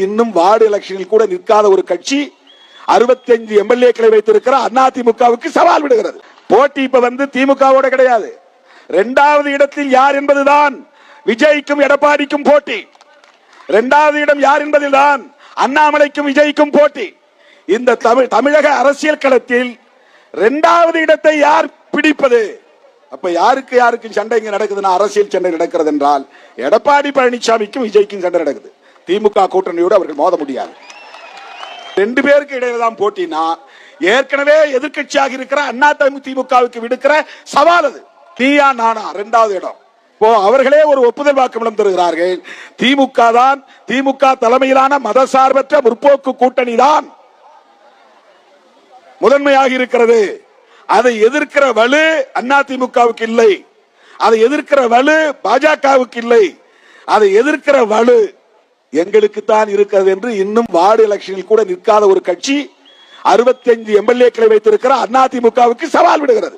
இன்னும் வார்டு எலெக்ஷனில் கூட நிற்காத ஒரு கட்சி 65 எம்எல்ஏக்களை வைத்திருக்கிற அதிமுகவுக்கு சவால் விடுகிறது. போட்டி இப்ப திமுகவோட கிடையாது. இரண்டாவது இடத்தில் யார் என்பதுதான் விஜய்க்கும் எடப்பாடிக்கும் போட்டி. இரண்டாவது இடம் யார் என்பதில்தான் அண்ணாமலைக்கும் விஜய்க்கும் போட்டி. இந்த தமிழக அரசியல் களத்தில் இரண்டாவது இடத்தை யார் பிடிப்பது? அப்ப யாருக்கு சண்டை இங்க நடக்குதுன்னா, அரசியல் சண்டை நடக்கிறது என்றால் எடப்பாடி பழனிசாமிக்கும் விஜய்க்கும் சண்டை நடக்குது. திமுக கூட்டணியோடு அவர்கள் மோத முடியாது. ரெண்டு பேருக்கு இடையில தான் போட்டினா, ஏற்கனவே எதிர்கட்சியாக இருக்கிற அண்ணா திமுகவுக்கு விடுக்கிற சவால் அது. நீயா நானா இரண்டாவது இடம். அவர்களே ஒரு ஒப்புதல் வாக்குமூலம் தருகிறார்கள். திமுக தலைமையிலான மதசார்பற்ற முற்போக்கு கூட்டணி தான் முதன்மையாக இருக்கிறது. அதை எதிர்க்கிற வலு அதிமுகவுக்கு இல்லை, அதை எதிர்க்கிற வலு பாஜகவுக்கு இல்லை, அதை எதிர்க்கிற வலு எங்களுக்கு தான் இருக்கிறது என்று இன்னும் வார்டு எலெக்ஷனில் கூட நிற்காத ஒரு கட்சி 65 எம்எல்ஏக்களை வைத்திருக்கிற அதிமுகவுக்கு சவால் விடுகிறது.